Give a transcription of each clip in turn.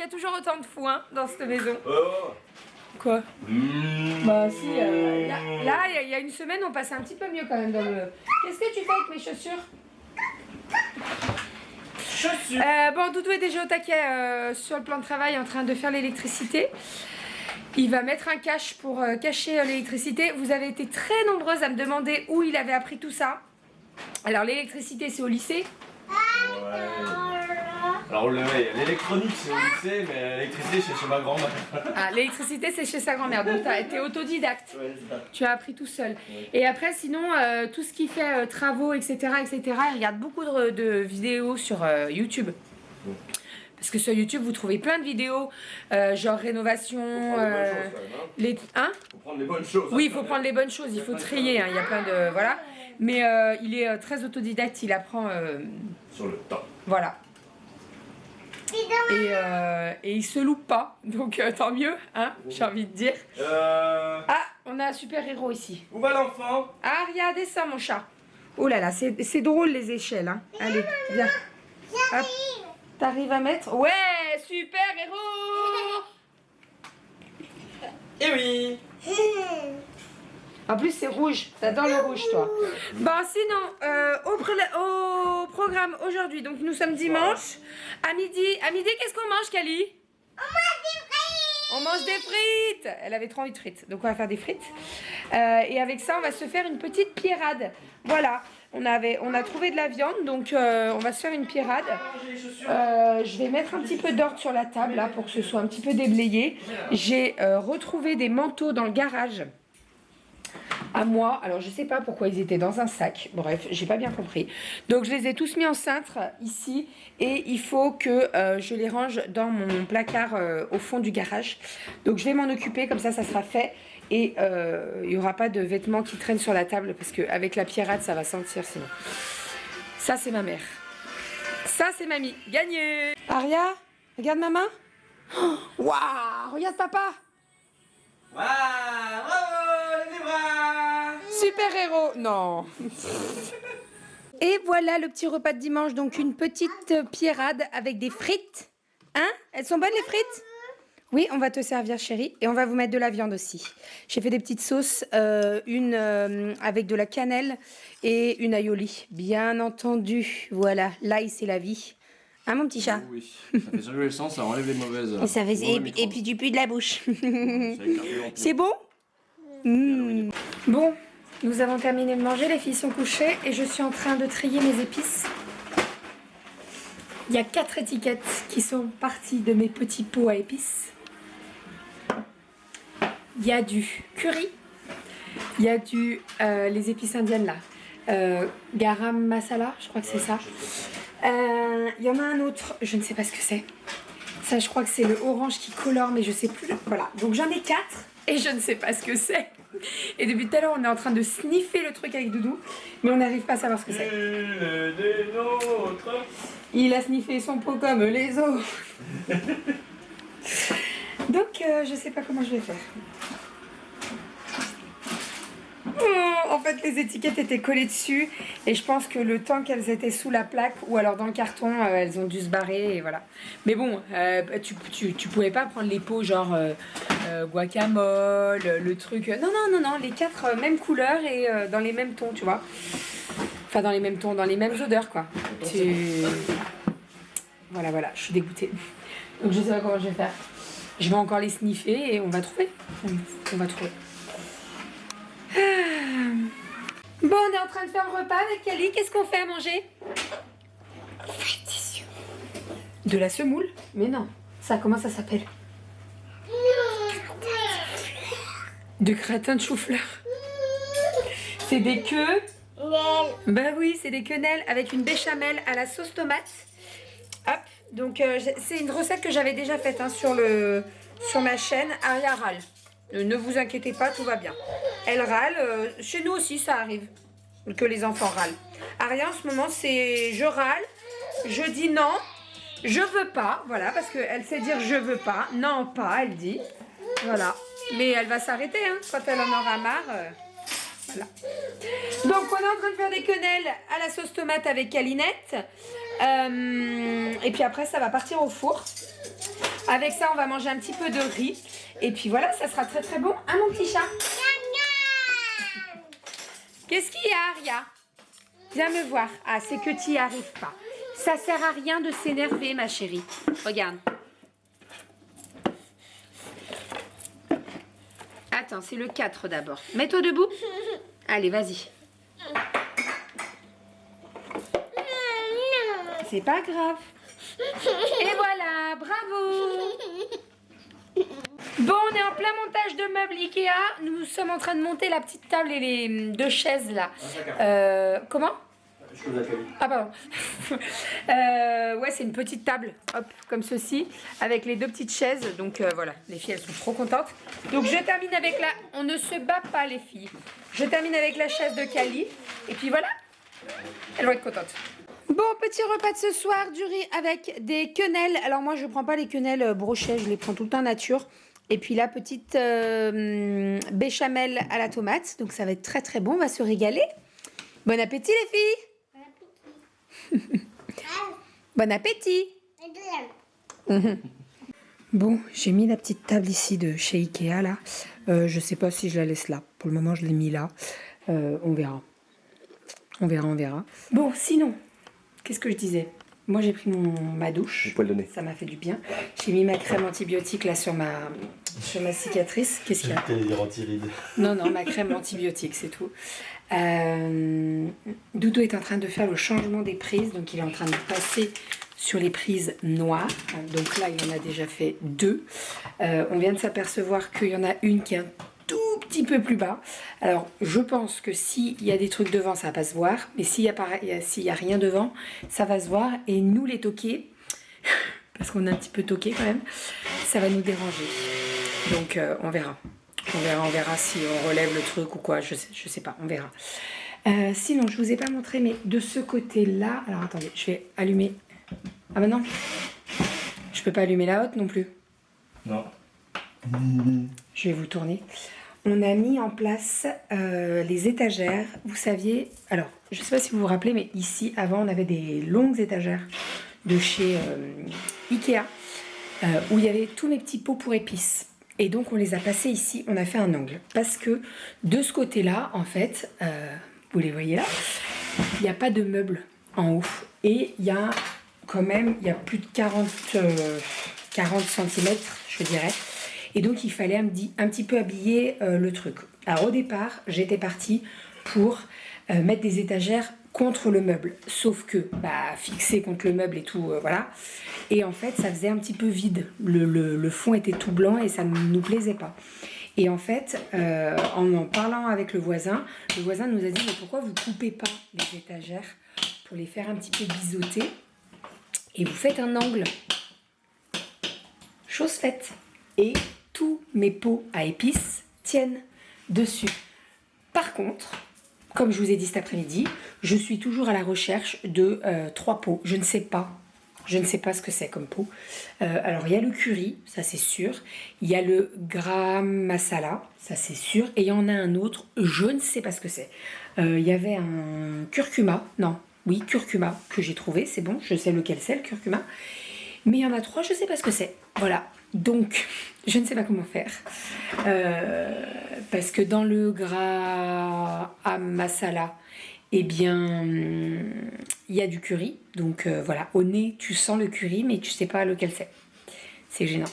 qu'il y a toujours autant de fous hein, dans cette maison. Oh. Quoi? Bah si, là il y a une semaine on passait un petit peu mieux quand même dans le... Qu'est-ce que tu fais avec mes chaussures? Bon, Doudou est déjà au taquet sur le plan de travail en train de faire l'électricité. Il va mettre un cache pour cacher l'électricité. Vous avez été très nombreuses à me demander où il avait appris tout ça. Alors l'électricité c'est au lycée. Ouais. Alors l'électronique c'est au lycée, mais l'électricité c'est chez ma grand-mère. Ah, l'électricité c'est chez sa grand-mère, donc tu as été autodidacte. Ouais, c'est ça. Tu as appris tout seul. Ouais. Et après sinon, tout ce qui fait travaux, etc., il regarde beaucoup de vidéos sur YouTube. Ouais. Parce que sur YouTube, vous trouvez plein de vidéos, genre rénovation, les... Hein? Faut prendre les bonnes choses. Oui, il faut prendre les bonnes choses, il faut trier, hein, il y a plein de... Voilà. Mais il est très autodidacte, il apprend... Sur le temps. Voilà. Et il se loupe pas, donc tant mieux, hein, j'ai envie de dire. Ah, on a un super-héros ici. Où va l'enfant? Ah, regarde, descends mon chat. Oh là là, c'est drôle les échelles, hein. Allez, viens. Hop. T'arrives à mettre... Ouais, super-héros. Eh oui. En plus, c'est rouge. T'adores le rouge, toi. Bon, sinon, au programme aujourd'hui, donc nous sommes dimanche. À midi, qu'est-ce qu'on mange, Kali? On mange des frites. Elle avait trop envie de frites, donc on va faire des frites. Et avec ça, on va se faire une petite pierrade. Voilà, on a trouvé de la viande, donc on va se faire une pierrade. Je vais mettre un petit peu d'ordre sur la table, là, pour que ce soit un petit peu déblayé. J'ai retrouvé des manteaux dans le garage. À moi, alors je sais pas pourquoi ils étaient dans un sac, bref, j'ai pas bien compris. Donc je les ai tous mis en cintre ici et il faut que je les range dans mon placard au fond du garage. Donc je vais m'en occuper, comme ça sera fait et il n'y aura pas de vêtements qui traînent sur la table parce qu'avec la pierrade ça va sentir sinon. Ça c'est ma mère. Ça c'est mamie. Gagné. Aria, regarde maman. Waouh, regarde papa. Waouh, bravo, les bras. Super héros, non. Et voilà le petit repas de dimanche, donc une petite pierrade avec des frites. Hein? Elles sont bonnes les frites? Oui, on va te servir chérie. Et on va vous mettre de la viande aussi. J'ai fait des petites sauces, une avec de la cannelle et une aioli. Bien entendu, voilà, l'ail c'est la vie. Hein mon petit chat? Oui, ça fait circuler le sang, ça enlève les mauvaises... Et puis du pus de la bouche. C'est bon? Mmh. Bon, nous avons terminé de manger, les filles sont couchées et je suis en train de trier mes épices. Il y a 4 étiquettes qui sont parties de mes petits pots à épices. Il y a du curry, il y a les épices indiennes là, garam masala, je crois que c'est ça. Il y en a un autre, je ne sais pas ce que c'est. Ça, je crois que c'est le orange qui colore, mais je sais plus. Voilà, donc j'en ai 4 et je ne sais pas ce que c'est. Et depuis tout à l'heure, on est en train de sniffer le truc avec Doudou, mais on n'arrive pas à savoir ce que c'est. Il a sniffé son pot comme les autres. Donc, je sais pas comment je vais faire. En fait, les étiquettes étaient collées dessus et je pense que le temps qu'elles étaient sous la plaque ou alors dans le carton, elles ont dû se barrer et voilà. Mais bon, tu pouvais pas prendre les pots genre guacamole, le truc... Non, les 4 mêmes couleurs et dans les mêmes tons, tu vois. Enfin, dans les mêmes tons, dans les mêmes odeurs, quoi. Voilà, je suis dégoûtée. Donc je sais pas comment je vais faire. Je vais encore les sniffer et on va trouver. On va trouver. Bon, on est en train de faire le repas avec Kali. Qu'est-ce qu'on fait à manger? De la semoule? Mais non. Ça, comment ça s'appelle? Du gratin de chou-fleur. C'est des queues. Bah oui, c'est des quenelles avec une béchamel à la sauce tomate. Hop. Donc, c'est une recette que j'avais déjà faite hein, sur ma chaîne. Aria râle. Ne vous inquiétez pas, tout va bien. Elle râle. Chez nous aussi, ça arrive que les enfants râlent. Aria, en ce moment, c'est je râle, je dis non, je veux pas. Voilà, parce qu'elle sait dire je veux pas. Non, pas, elle dit. Voilà. Mais elle va s'arrêter hein, quand elle en aura marre. Voilà. Donc, on est en train de faire des quenelles à la sauce tomate avec Calinette. Et puis après, ça va partir au four. Avec ça, on va manger un petit peu de riz. Et puis voilà, ça sera très très bon. Hein, mon petit chat? Qu'est-ce qu'il y a, Aria? Viens me voir. Ah, c'est que tu n'y arrives pas. Ça sert à rien de s'énerver, ma chérie. Regarde. Attends, c'est le 4 d'abord. Mets-toi debout. Allez, vas-y. C'est pas grave. Et voilà, bravo. Bon, on est en plein montage de meubles Ikea. Nous sommes en train de monter la petite table et les deux chaises là. Comment? Ah pardon. Ouais, c'est une petite table, hop, comme ceci, avec les deux petites chaises. Donc voilà, les filles elles sont trop contentes. Donc je termine avec la... On ne se bat pas les filles. Je termine avec la chaise de Kali. Et puis voilà, elles vont être contentes. Bon, petit repas de ce soir, du riz avec des quenelles. Alors moi je prends pas les quenelles brochets, je les prends tout le temps nature. Et puis la petite béchamel à la tomate. Donc ça va être très très bon, on va se régaler. Bon appétit les filles. Bon appétit. Bon, j'ai mis la petite table ici de chez Ikea là. Je sais pas si je la laisse là. Pour le moment je l'ai mis là. On verra. On verra. Bon, sinon, qu'est-ce que je disais? Moi j'ai pris ma douche, ça m'a fait du bien. J'ai mis ma crème antibiotique là sur ma cicatrice. Qu'est-ce qu'il y a? T'allais dire anti-rides. Non, ma crème antibiotique, c'est tout. Doudou est en train de faire le changement des prises, donc il est en train de passer sur les prises noires. Donc là, il en a déjà fait 2. On vient de s'apercevoir qu'il y en a une qui est un tout petit peu plus bas. Alors, je pense que s'il y a des trucs devant, ça va pas se voir. Mais s'il y a rien devant, ça va se voir. Et nous, les toqués, parce qu'on est un petit peu toqués quand même, ça va nous déranger. Donc, on verra. On verra si on relève le truc ou quoi. Je sais pas, on verra. Sinon, je vous ai pas montré, mais de ce côté-là... Alors, attendez, je vais allumer... Ah bah non, je peux pas allumer la haute non plus. Non. Je vais vous tourner. On a mis en place les étagères. Vous saviez, alors je sais pas si vous vous rappelez, mais ici avant on avait des longues étagères de chez Ikea où il y avait tous mes petits pots pour épices. Et donc on les a passés ici, on a fait un angle. Parce que de ce côté-là, en fait, vous les voyez là, il n'y a pas de meubles en haut. Et il y a quand même, il y a plus de 40 cm, je dirais. Et donc, il fallait un petit peu habiller le truc. Alors, au départ, j'étais partie pour mettre des étagères contre le meuble. Sauf que, fixé contre le meuble et tout, voilà. Et en fait, ça faisait un petit peu vide. Le fond était tout blanc et ça ne nous plaisait pas. Et en fait, en parlant avec le voisin nous a dit, mais pourquoi vous ne coupez pas les étagères pour les faire un petit peu biseauter et vous faites un angle. Chose faite. Et tous mes pots à épices tiennent dessus. Par contre, comme je vous ai dit cet après-midi, je suis toujours à la recherche de 3 pots. Je ne sais pas ce que c'est comme pot. Alors, il y a le curry, ça c'est sûr. Il y a le garam masala, ça c'est sûr. Et il y en a un autre, je ne sais pas ce que c'est. Il y avait un curcuma, curcuma que j'ai trouvé, c'est bon, je sais lequel c'est, le curcuma. Mais il y en a 3, je ne sais pas ce que c'est. Voilà, donc je ne sais pas comment faire. Parce que dans le garam masala, eh bien, il y a du curry. Donc voilà, au nez, tu sens le curry, mais tu ne sais pas lequel c'est. C'est gênant.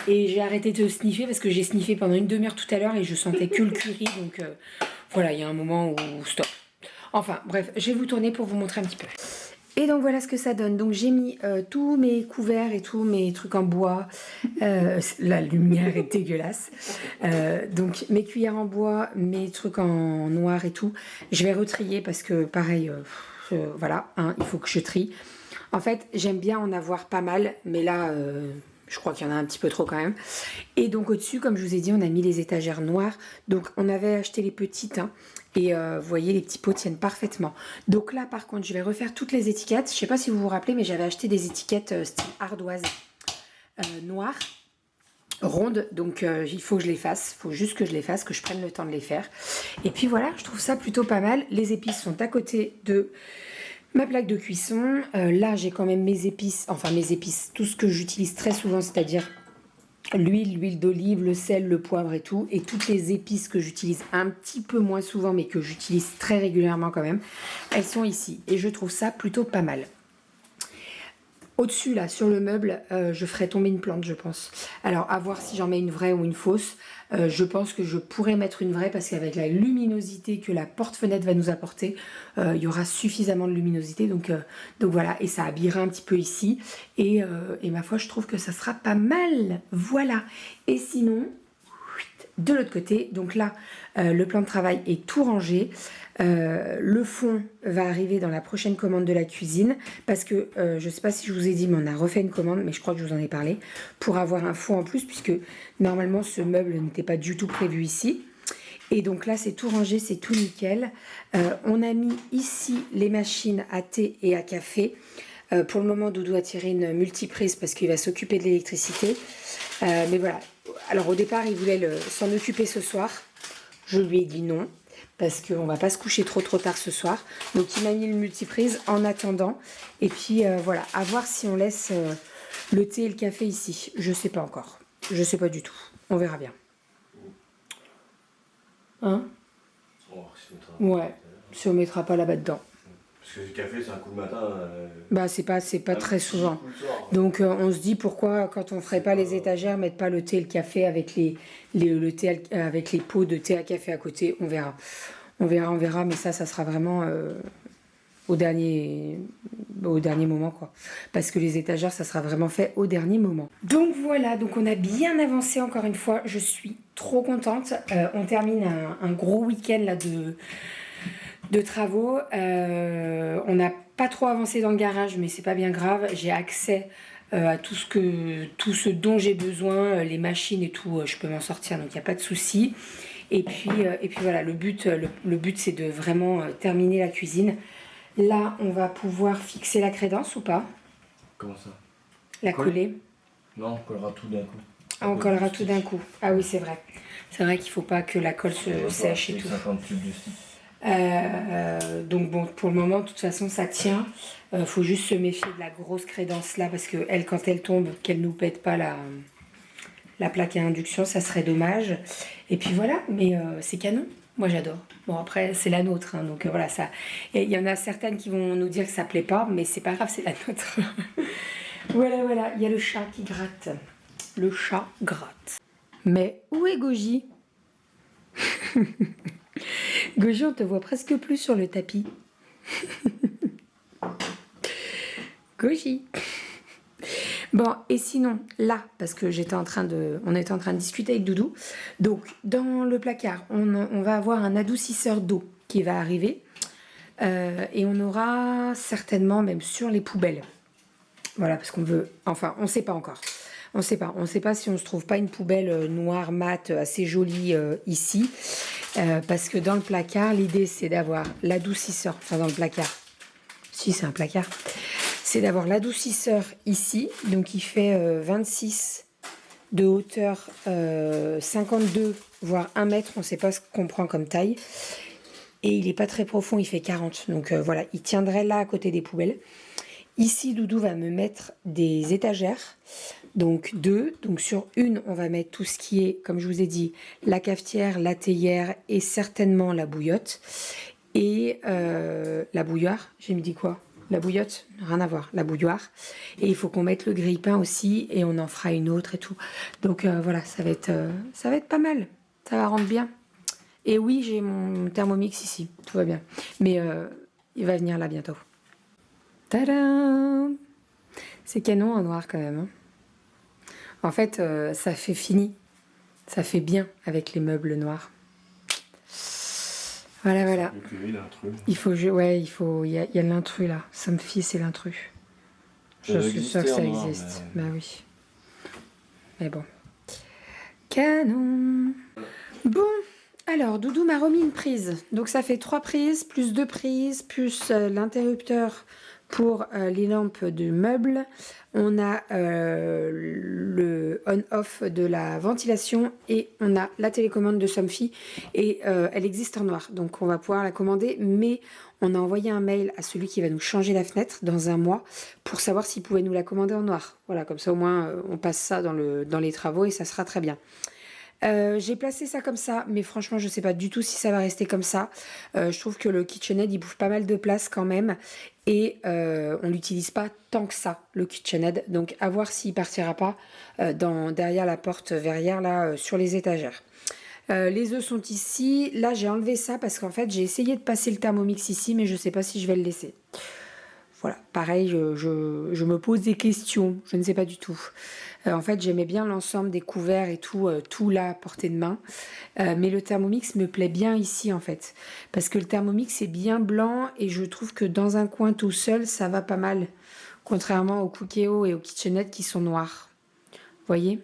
Et j'ai arrêté de sniffer parce que j'ai sniffé pendant une demi-heure tout à l'heure et je sentais que le curry. Donc voilà, il y a un moment où stop. Enfin, bref, je vais vous tourner pour vous montrer un petit peu. Et donc voilà ce que ça donne. Donc j'ai mis tous mes couverts et tous mes trucs en bois. La lumière est dégueulasse. Donc mes cuillères en bois, mes trucs en noir et tout. Je vais retrier parce que pareil, voilà, il faut que je trie. En fait, j'aime bien en avoir pas mal, mais là, je crois qu'il y en a un petit peu trop quand même. Et donc au-dessus, comme je vous ai dit, on a mis les étagères noires. Donc on avait acheté les petites, et vous voyez, les petits pots tiennent parfaitement. Donc là, par contre, je vais refaire toutes les étiquettes. Je ne sais pas si vous vous rappelez, mais j'avais acheté des étiquettes style ardoise noires, rondes. Donc il faut que je les fasse. Il faut juste que je les fasse, que je prenne le temps de les faire. Et puis voilà, je trouve ça plutôt pas mal. Les épices sont à côté de Ma plaque de cuisson, là j'ai quand même mes épices, tout ce que j'utilise très souvent, c'est-à-dire l'huile d'olive, le sel, le poivre et tout, et toutes les épices que j'utilise un petit peu moins souvent, mais que j'utilise très régulièrement quand même, elles sont ici, et je trouve ça plutôt pas mal. Au-dessus, là, sur le meuble, je ferai tomber une plante, je pense. Alors, à voir si j'en mets une vraie ou une fausse. Je pense que je pourrais mettre une vraie parce qu'avec la luminosité que la porte-fenêtre va nous apporter, il y aura suffisamment de luminosité. Donc voilà, et ça habillera un petit peu ici. Et ma foi, je trouve que ça sera pas mal. Voilà. Et sinon, de l'autre côté, donc là, le plan de travail est tout rangé. Le fond va arriver dans la prochaine commande de la cuisine parce que je ne sais pas si je vous ai dit, mais on a refait une commande, mais je crois que je vous en ai parlé, pour avoir un fond en plus puisque normalement ce meuble n'était pas du tout prévu ici. Et donc là c'est tout rangé, c'est tout nickel. On a mis ici les machines à thé et à café. Pour le moment Doudou a tiré une multiprise parce qu'il va s'occuper de l'électricité. Mais voilà, alors au départ il voulait s'en occuper ce soir. Je lui ai dit non. Parce qu'on ne va pas se coucher trop tard ce soir. Donc il m'a mis le multiprise en attendant. Et puis voilà, à voir si on laisse le thé et le café ici. Je ne sais pas encore. Je ne sais pas du tout. On verra bien. Hein? Ouais, si on ne mettra pas là-bas dedans. Parce que le café c'est un coup le matin. Bah c'est pas très souvent. Donc on se dit pourquoi quand on ferait pas les étagères, mettre pas le thé et le café avec le thé avec les pots de thé à café à côté. On verra, mais ça sera vraiment au dernier moment quoi. Parce que les étagères ça sera vraiment fait au dernier moment. Donc voilà, donc on a bien avancé encore une fois. Je suis trop contente. On termine un gros week-end là de travaux. On n'a pas trop avancé dans le garage, mais c'est pas bien grave. J'ai accès à tout ce dont j'ai besoin, les machines et tout, je peux m'en sortir, donc il n'y a pas de souci. Et puis voilà, le but c'est de vraiment terminer la cuisine. Là, on va pouvoir fixer la crédence ou pas? Comment ça? La coller? Non, on collera tout d'un coup. Ah, on collera tout d'un coup. Ah oui, c'est vrai. C'est vrai qu'il ne faut pas que la colle se sèche et tout. 50 tubes de stick. Donc bon, pour le moment, de toute façon, ça tient. Faut juste se méfier de la grosse crédence là, parce que elle, quand elle tombe, qu'elle nous pète pas la plaque à induction, ça serait dommage. Et puis voilà, mais c'est canon. Moi, j'adore. Bon, après, c'est la nôtre, hein, donc voilà, ça. Il y en a certaines qui vont nous dire que ça plaît pas, mais c'est pas grave, c'est la nôtre. Voilà, il y a le chat qui gratte. Le chat gratte. Mais où est Goji? Goji, on te voit presque plus sur le tapis. Goji. Bon, et sinon, là, parce que on était en train de discuter avec Doudou. Donc, dans le placard, on va avoir un adoucisseur d'eau qui va arriver. Et on aura certainement même sur les poubelles. Voilà, parce qu'on veut... Enfin, on ne sait pas encore. On ne sait pas si on ne se trouve pas une poubelle noire mat assez jolie ici. Parce que dans le placard, l'idée c'est d'avoir l'adoucisseur. Enfin, dans le placard. Si, c'est un placard. C'est d'avoir l'adoucisseur ici. Donc, il fait 26 de hauteur, 52, voire 1 mètre. On ne sait pas ce qu'on prend comme taille. Et il n'est pas très profond, il fait 40. Donc, voilà, il tiendrait là à côté des poubelles. Ici, Doudou va me mettre des étagères, donc 2. Donc sur une, on va mettre tout ce qui est, comme je vous ai dit, la cafetière, la théière et certainement la bouillotte. Et la bouilloire, j'ai mis dit quoi? La bouillotte, rien à voir, la bouilloire. Et il faut qu'on mette le grille-pain aussi et on en fera une autre et tout. Donc voilà, ça va être pas mal, ça va rendre bien. Et oui, j'ai mon Thermomix ici, tout va bien. Mais il va venir là bientôt. Tadam! C'est canon en noir quand même. Hein. En fait, ça fait fini. Ça fait bien avec les meubles noirs. Voilà. Il faut, il y a l'intrus là. Ça me fie, c'est l'intrus. Je suis sûre que ça existe. Bah oui. Mais bon. Canon! Bon. Alors, Doudou m'a remis une prise. Donc, ça fait 3 prises, plus 2 prises, plus l'interrupteur Pour les lampes de meubles, on a le on-off de la ventilation et on a la télécommande de Somfy et elle existe en noir. Donc on va pouvoir la commander, mais on a envoyé un mail à celui qui va nous changer la fenêtre dans un mois pour savoir s'il pouvait nous la commander en noir. Voilà, comme ça au moins on passe ça dans les travaux et ça sera très bien. J'ai placé ça comme ça, mais franchement je sais pas du tout si ça va rester comme ça. Je trouve que le KitchenAid il bouffe pas mal de place quand même et on l'utilise pas tant que ça, le KitchenAid, donc à voir s'il partira pas derrière la porte verrière là sur les étagères. Les œufs sont ici. Là j'ai enlevé ça parce qu'en fait j'ai essayé de passer le Thermomix ici, mais je sais pas si je vais le laisser. Voilà, pareil, je me pose des questions, je ne sais pas du tout. En fait, j'aimais bien l'ensemble des couverts et tout, tout là à portée de main. Mais le Thermomix me plaît bien ici, en fait. Parce que le Thermomix est bien blanc et je trouve que dans un coin tout seul, ça va pas mal. Contrairement au Cookéo et au KitchenAid qui sont noirs. Vous voyez ?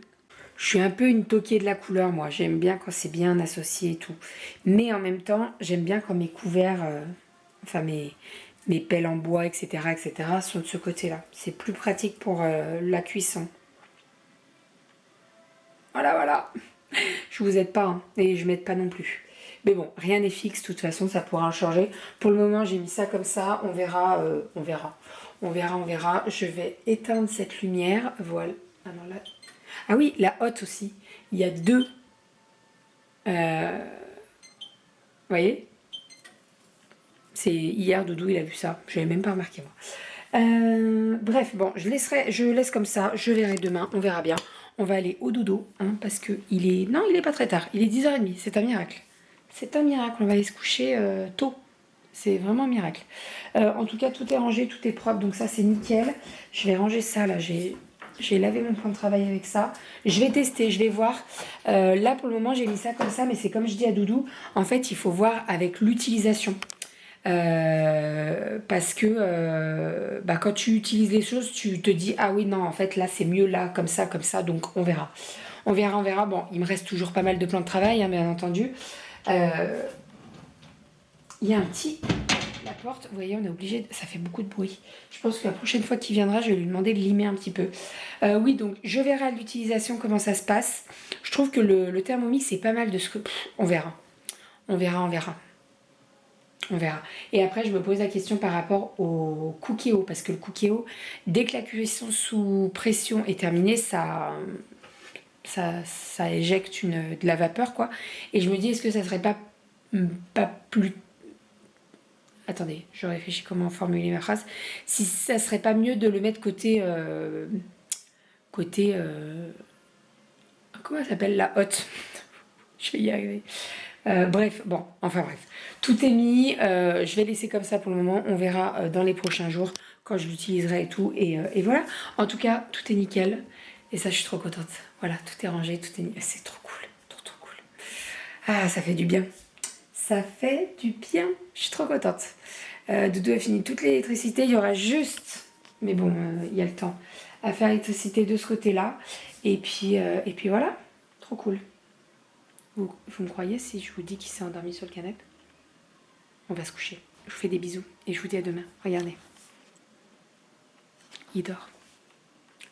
Je suis un peu une toquée de la couleur, moi. J'aime bien quand c'est bien associé et tout. Mais en même temps, j'aime bien quand mes couverts, enfin mes pelles en bois, etc., sont de ce côté-là. C'est plus pratique pour la cuisson. Voilà, voilà. Je vous aide pas, hein, et je m'aide pas non plus. Mais bon, rien n'est fixe, de toute façon, ça pourra en changer. Pour le moment, j'ai mis ça comme ça. On verra, on verra. On verra, on verra. Je vais éteindre cette lumière. Voilà. Ah non, là... Ah oui, la hotte aussi. Il y a deux. Vous voyez ? C'est hier, Doudou, il a vu ça. Je l'avais même pas remarqué, moi. Bref, bon, je laisse comme ça. Je verrai demain. On verra bien. On va aller au dodo, hein, parce que il est... Non, il est pas très tard. Il est 10h30. C'est un miracle. C'est un miracle. On va aller se coucher tôt. C'est vraiment un miracle. En tout cas, tout est rangé, tout est propre. Donc ça, c'est nickel. Je vais ranger ça, là. J'ai lavé mon plan de travail avec ça. Je vais tester, je vais voir. Là, pour le moment, j'ai mis ça comme ça. Mais c'est comme je dis à Doudou. En fait, il faut voir avec l'utilisation. Parce que quand tu utilises les choses, tu te dis ah oui non en fait là c'est mieux là comme ça, donc on verra. On verra. Bon, il me reste toujours pas mal de plans de travail, hein, bien entendu. Il y a un petit... La porte, vous voyez, on est obligé... Ça fait beaucoup de bruit. Je pense que la prochaine fois qu'il viendra, je vais lui demander de limer un petit peu. Oui, donc je verrai à l'utilisation comment ça se passe. Je trouve que le Thermomix, c'est pas mal de ce que... on verra. On verra. Et après, je me pose la question par rapport au Cookéo. Parce que le Cookéo, dès que la cuisson sous pression est terminée, ça éjecte de la vapeur, quoi. Et je me dis, est-ce que ça serait pas plus... Attendez, je réfléchis comment formuler ma phrase. Si ça serait pas mieux de le mettre côté... comment ça s'appelle, la hotte? Je vais y arriver. Bref. Tout est mis, je vais laisser comme ça pour le moment, on verra dans les prochains jours quand je l'utiliserai et tout, et voilà. En tout cas, tout est nickel, et ça je suis trop contente. Voilà, tout est rangé, tout est nickel, c'est trop cool, trop cool. Ah, ça fait du bien. Ça fait du bien, je suis trop contente. Doudou a fini toute l'électricité, il y aura juste, mais bon, il y a le temps, à faire l'électricité de ce côté-là, et puis voilà, trop cool. Vous me croyez si je vous dis qu'il s'est endormi sur le canapé? On va se coucher. Je vous fais des bisous et je vous dis à demain. Regardez. Il dort.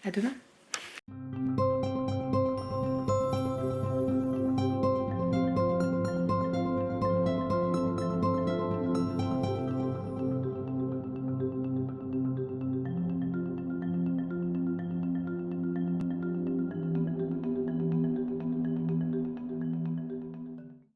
À demain.